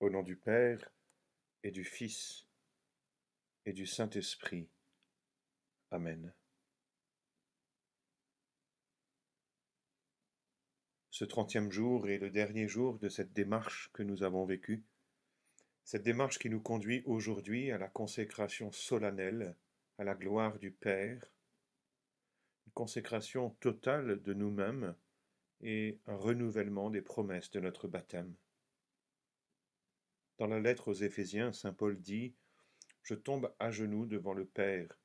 Au nom du Père, et du Fils, et du Saint-Esprit. Amen. Ce 30e jour est le dernier jour de cette démarche que nous avons vécue, cette démarche qui nous conduit aujourd'hui à la consécration solennelle à la gloire du Père, une consécration totale de nous-mêmes et un renouvellement des promesses de notre baptême. Dans la lettre aux Éphésiens, saint Paul dit « Je tombe à genoux devant le Père,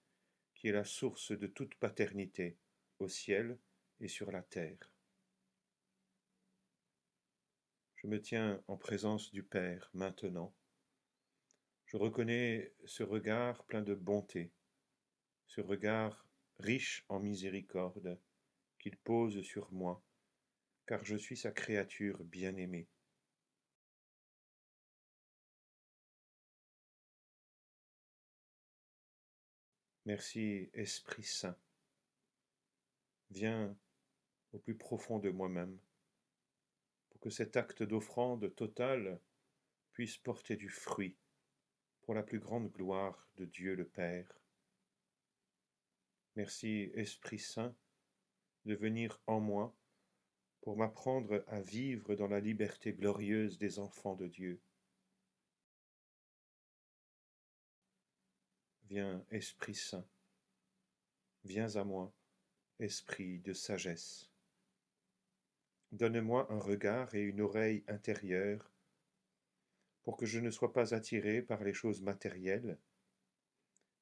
qui est la source de toute paternité, au ciel et sur la terre. » Je me tiens en présence du Père maintenant. Je reconnais ce regard plein de bonté, ce regard riche en miséricorde qu'il pose sur moi, car je suis sa créature bien-aimée. Merci, Esprit Saint. Viens au plus profond de moi-même, pour que cet acte d'offrande totale puisse porter du fruit pour la plus grande gloire de Dieu le Père. Merci, Esprit Saint, de venir en moi pour m'apprendre à vivre dans la liberté glorieuse des enfants de Dieu. Viens, Esprit Saint, viens à moi, Esprit de sagesse. Donne-moi un regard et une oreille intérieure pour que je ne sois pas attiré par les choses matérielles,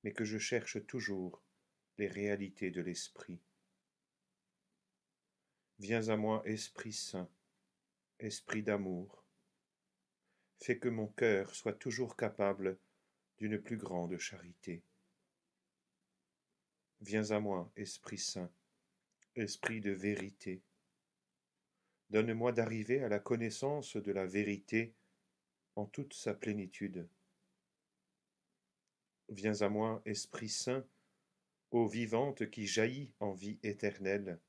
mais que je cherche toujours les réalités de l'Esprit. Viens à moi, Esprit Saint, Esprit d'amour. Fais que mon cœur soit toujours capable d'une plus grande charité. Viens à moi, Esprit Saint, Esprit de vérité. Donne-moi d'arriver à la connaissance de la vérité en toute sa plénitude. Viens à moi, Esprit Saint, eau vivante qui jaillit en vie éternelle.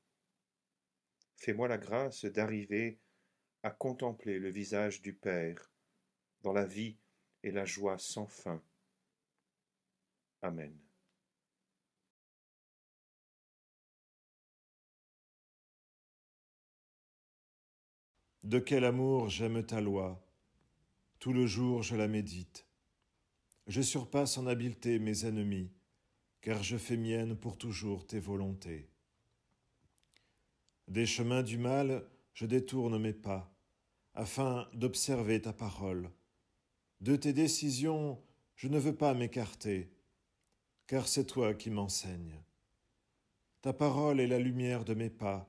Fais-moi la grâce d'arriver à contempler le visage du Père dans la vie et la joie sans fin. Amen. De quel amour j'aime ta loi, tout le jour je la médite. Je surpasse en habileté mes ennemis, car je fais mienne pour toujours tes volontés. Des chemins du mal, je détourne mes pas, afin d'observer ta parole. De tes décisions, je ne veux pas m'écarter, car c'est toi qui m'enseignes. Ta parole est la lumière de mes pas,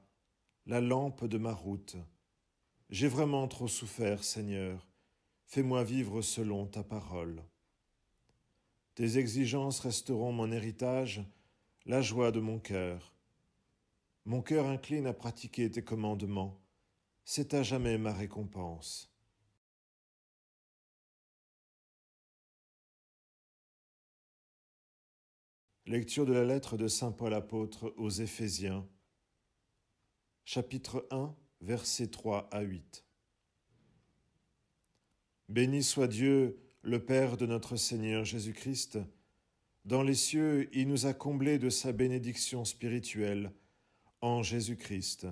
la lampe de ma route. J'ai vraiment trop souffert, Seigneur. Fais-moi vivre selon ta parole. Tes exigences resteront mon héritage, la joie de mon cœur. Mon cœur incline à pratiquer tes commandements. C'est à jamais ma récompense. Lecture de la lettre de saint Paul apôtre aux Éphésiens, chapitre 1, versets 3 à 8. Béni soit Dieu, le Père de notre Seigneur Jésus-Christ. Dans les cieux, il nous a comblés de sa bénédiction spirituelle en Jésus-Christ.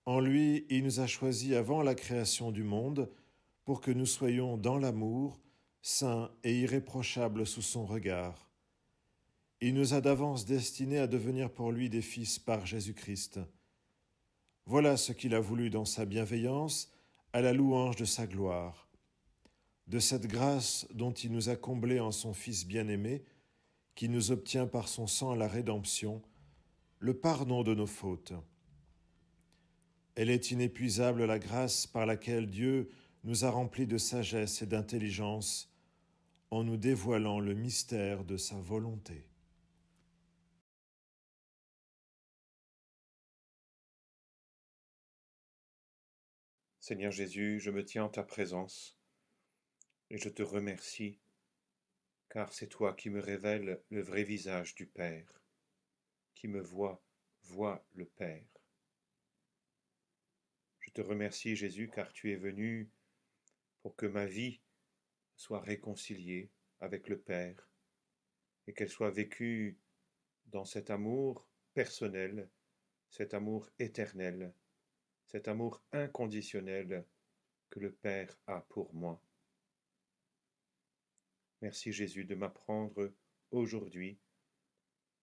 En lui, il nous a choisis avant la création du monde pour que nous soyons dans l'amour, saints et irréprochables sous son regard. Il nous a d'avance destinés à devenir pour lui des fils par Jésus-Christ. Voilà ce qu'il a voulu dans sa bienveillance, à la louange de sa gloire. De cette grâce dont il nous a comblés en son Fils bien-aimé, qui nous obtient par son sang la rédemption, le pardon de nos fautes. Elle est inépuisable la grâce par laquelle Dieu nous a remplis de sagesse et d'intelligence en nous dévoilant le mystère de sa volonté. Seigneur Jésus, je me tiens en ta présence et je te remercie, car c'est toi qui me révèles le vrai visage du Père, qui me voit le Père. Je te remercie, Jésus, car tu es venu pour que ma vie soit réconciliée avec le Père et qu'elle soit vécue dans cet amour personnel, cet amour éternel, cet amour inconditionnel que le Père a pour moi. Merci Jésus de m'apprendre aujourd'hui,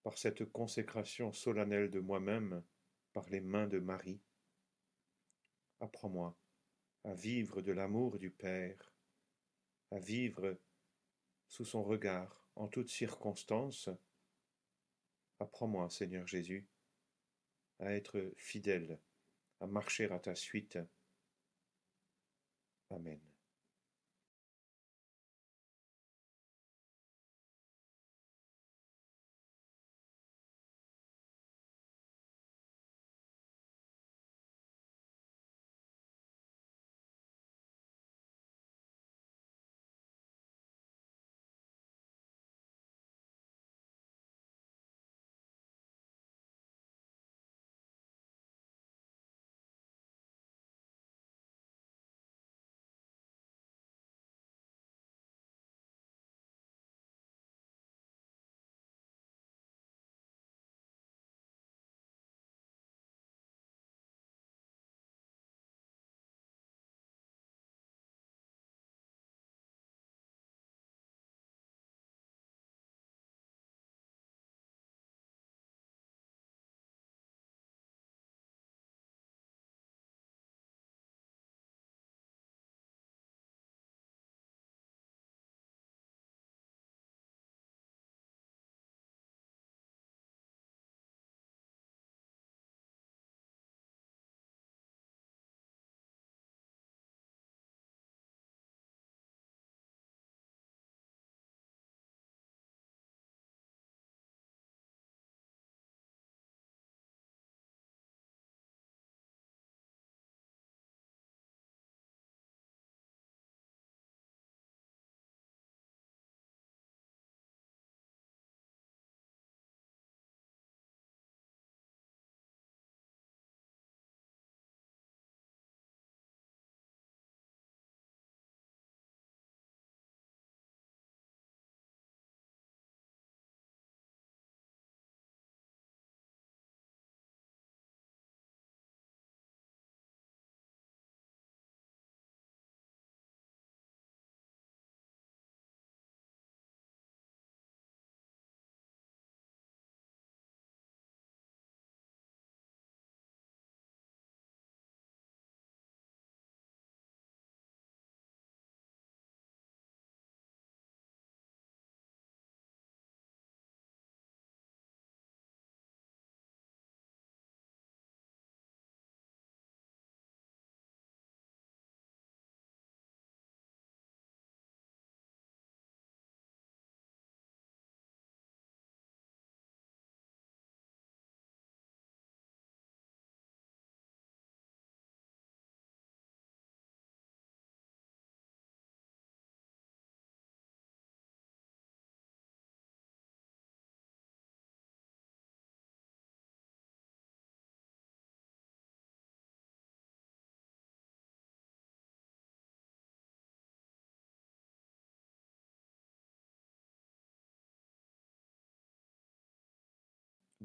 par cette consécration solennelle de moi-même, par les mains de Marie, apprends-moi à vivre de l'amour du Père, à vivre sous son regard en toutes circonstances. Apprends-moi, Seigneur Jésus, à être fidèle, à marcher à ta suite. Amen.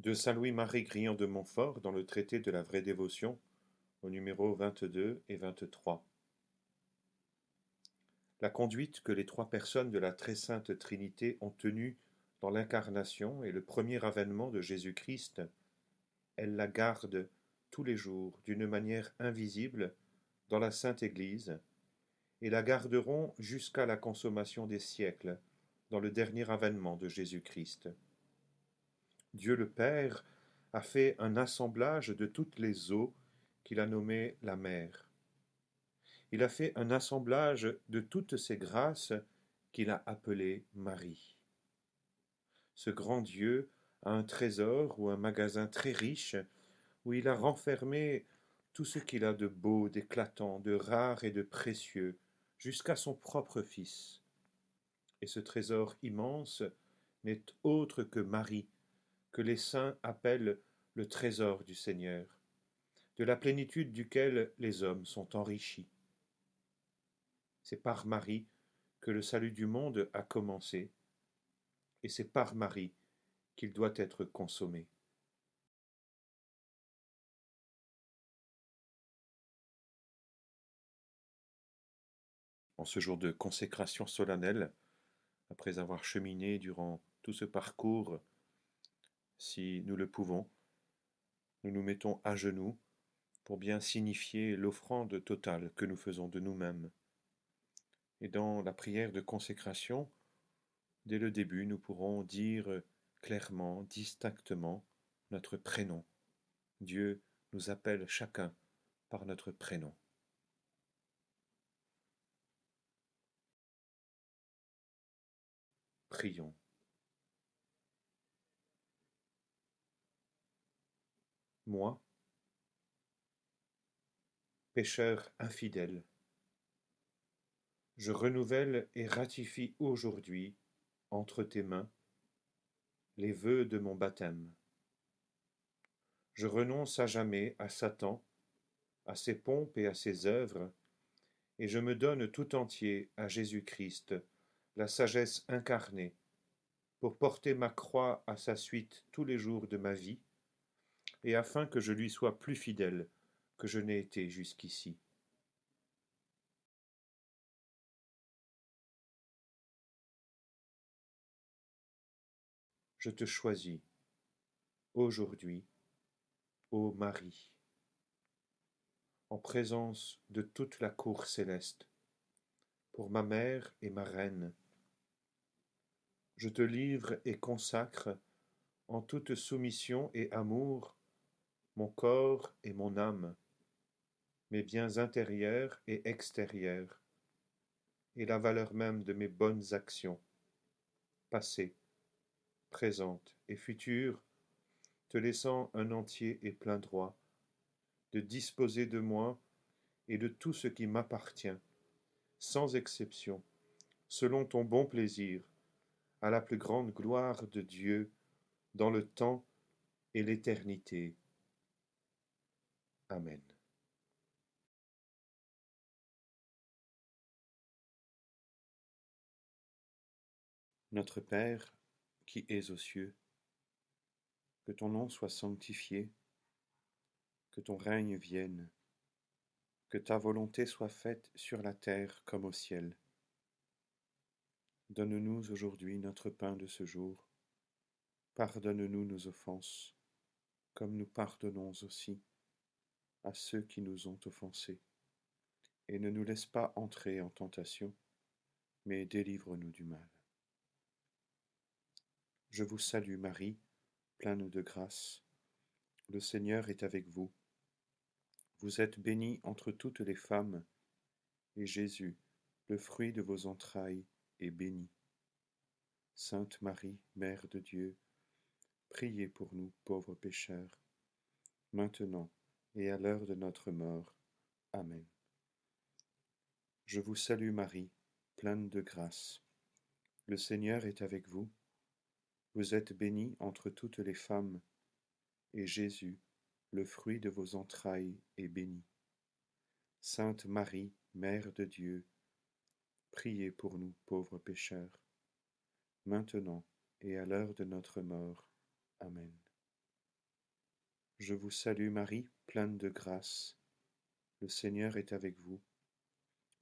De Saint Louis-Marie Grillon de Montfort dans le traité de la vraie dévotion, au numéro 22 et 23. La conduite que les trois personnes de la très sainte Trinité ont tenue dans l'incarnation et le premier avènement de Jésus-Christ, elles la gardent tous les jours d'une manière invisible dans la Sainte Église et la garderont jusqu'à la consommation des siècles dans le dernier avènement de Jésus-Christ. Dieu le Père a fait un assemblage de toutes les eaux qu'il a nommées la mer. Il a fait un assemblage de toutes ces grâces qu'il a appelées Marie. Ce grand Dieu a un trésor ou un magasin très riche où il a renfermé tout ce qu'il a de beau, d'éclatant, de rare et de précieux, jusqu'à son propre Fils. Et ce trésor immense n'est autre que Marie, que les saints appellent le trésor du Seigneur, de la plénitude duquel les hommes sont enrichis. C'est par Marie que le salut du monde a commencé, et c'est par Marie qu'il doit être consommé. En ce jour de consécration solennelle, après avoir cheminé durant tout ce parcours, si nous le pouvons, nous nous mettons à genoux pour bien signifier l'offrande totale que nous faisons de nous-mêmes. Et dans la prière de consécration, dès le début, nous pourrons dire clairement, distinctement notre prénom. Dieu nous appelle chacun par notre prénom. Prions. Moi, pécheur infidèle, je renouvelle et ratifie aujourd'hui, entre tes mains, les vœux de mon baptême. Je renonce à jamais à Satan, à ses pompes et à ses œuvres, et je me donne tout entier à Jésus-Christ, la sagesse incarnée, pour porter ma croix à sa suite tous les jours de ma vie, et afin que je lui sois plus fidèle que je n'ai été jusqu'ici. Je te choisis, aujourd'hui, ô Marie, en présence de toute la cour céleste, pour ma mère et ma reine. Je te livre et consacre, en toute soumission et amour, mon corps et mon âme, mes biens intérieurs et extérieurs, et la valeur même de mes bonnes actions, passées, présentes et futures, te laissant un entier et plein droit de disposer de moi et de tout ce qui m'appartient, sans exception, selon ton bon plaisir, à la plus grande gloire de Dieu, dans le temps et l'éternité. Amen. Notre Père, qui es aux cieux, que ton nom soit sanctifié, que ton règne vienne, que ta volonté soit faite sur la terre comme au ciel. Donne-nous aujourd'hui notre pain de ce jour. Pardonne-nous nos offenses, comme nous pardonnons aussi à ceux qui nous ont offensés. Et ne nous laisse pas entrer en tentation, mais délivre-nous du mal. Je vous salue Marie, pleine de grâce. Le Seigneur est avec vous. Vous êtes bénie entre toutes les femmes, et Jésus, le fruit de vos entrailles, est béni. Sainte Marie, Mère de Dieu, priez pour nous pauvres pécheurs, maintenant et à l'heure de notre mort. Amen. Je vous salue Marie, pleine de grâce. Le Seigneur est avec vous. Vous êtes bénie entre toutes les femmes, et Jésus, le fruit de vos entrailles, est béni. Sainte Marie, Mère de Dieu, priez pour nous pauvres pécheurs, maintenant et à l'heure de notre mort. Amen. Je vous salue Marie, pleine de grâce. Le Seigneur est avec vous.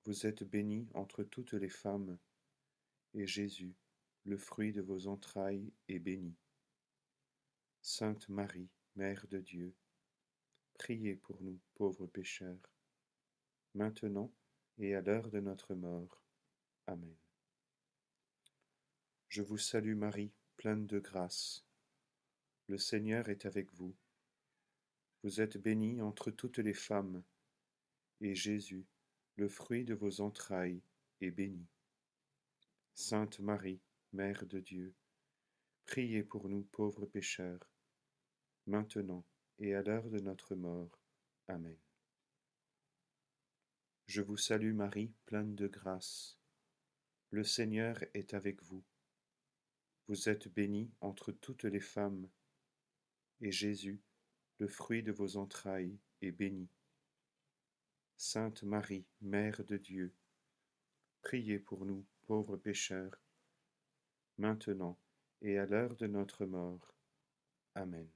Vous êtes bénie entre toutes les femmes, et Jésus, le fruit de vos entrailles, est béni. Sainte Marie, Mère de Dieu, priez pour nous pauvres pécheurs, maintenant et à l'heure de notre mort. Amen. Je vous salue Marie, pleine de grâce. Le Seigneur est avec vous. Vous êtes bénie entre toutes les femmes, et Jésus, le fruit de vos entrailles, est béni. Sainte Marie, Mère de Dieu, priez pour nous pauvres pécheurs, maintenant et à l'heure de notre mort. Amen. Je vous salue Marie, pleine de grâce. Le Seigneur est avec vous. Vous êtes bénie entre toutes les femmes, et Jésus, le fruit de vos entrailles, est béni. Sainte Marie, Mère de Dieu, priez pour nous pauvres pécheurs, maintenant et à l'heure de notre mort. Amen.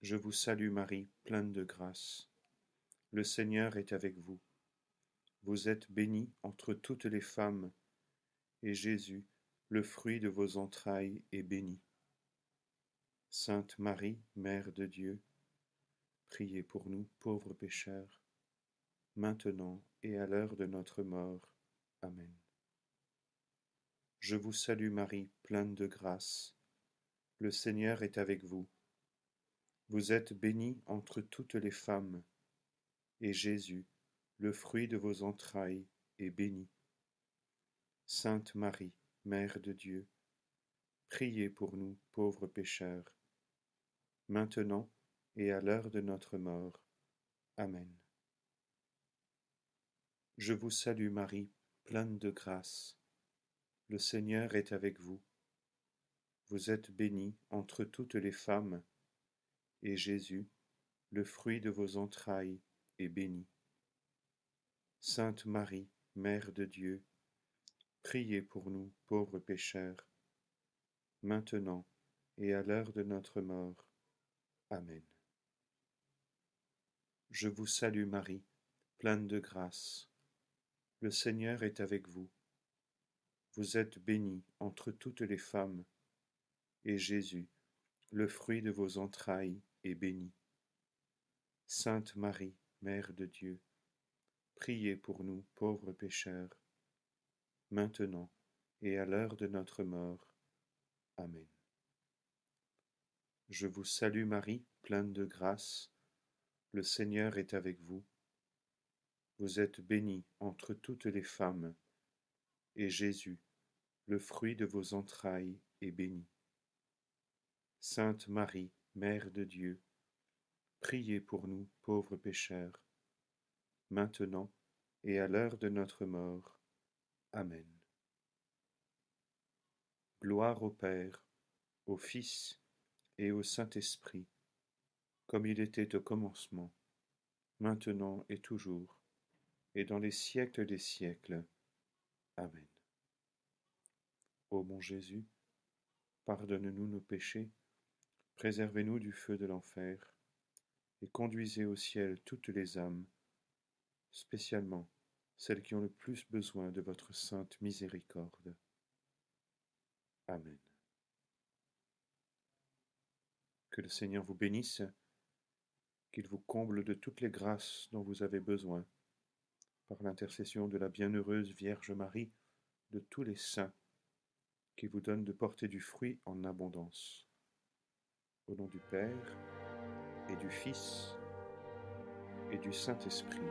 Je vous salue Marie, pleine de grâce. Le Seigneur est avec vous. Vous êtes bénie entre toutes les femmes, et Jésus, le fruit de vos entrailles, est béni. Sainte Marie, Mère de Dieu, priez pour nous pauvres pécheurs, maintenant et à l'heure de notre mort. Amen. Je vous salue Marie, pleine de grâce. Le Seigneur est avec vous. Vous êtes bénie entre toutes les femmes, et Jésus, le fruit de vos entrailles, est béni. Sainte Marie, Mère de Dieu, priez pour nous pauvres pécheurs, maintenant et à l'heure de notre mort. Amen. Je vous salue Marie, pleine de grâce. Le Seigneur est avec vous. Vous êtes bénie entre toutes les femmes, et Jésus, le fruit de vos entrailles, est béni. Sainte Marie, Mère de Dieu, priez pour nous pauvres pécheurs, maintenant et à l'heure de notre mort. Amen. Je vous salue Marie, pleine de grâce. Le Seigneur est avec vous. Vous êtes bénie entre toutes les femmes, et Jésus, le fruit de vos entrailles, est béni. Sainte Marie, Mère de Dieu, priez pour nous pauvres pécheurs, maintenant et à l'heure de notre mort. Amen. Je vous salue Marie, pleine de grâce. Le Seigneur est avec vous. Vous êtes bénie entre toutes les femmes, et Jésus, le fruit de vos entrailles, est béni. Sainte Marie, Mère de Dieu, priez pour nous pauvres pécheurs, maintenant et à l'heure de notre mort. Amen. Gloire au Père, au Fils et au Saint-Esprit, comme il était au commencement, maintenant et toujours, et dans les siècles des siècles. Amen. Ô mon Jésus, pardonne-nous nos péchés, préservez-nous du feu de l'enfer, et conduisez au ciel toutes les âmes, spécialement celles qui ont le plus besoin de votre sainte miséricorde. Amen. Que le Seigneur vous bénisse, qu'il vous comble de toutes les grâces dont vous avez besoin, par l'intercession de la bienheureuse Vierge Marie, de tous les saints, qui vous donne de porter du fruit en abondance. Au nom du Père, et du Fils, et du Saint-Esprit.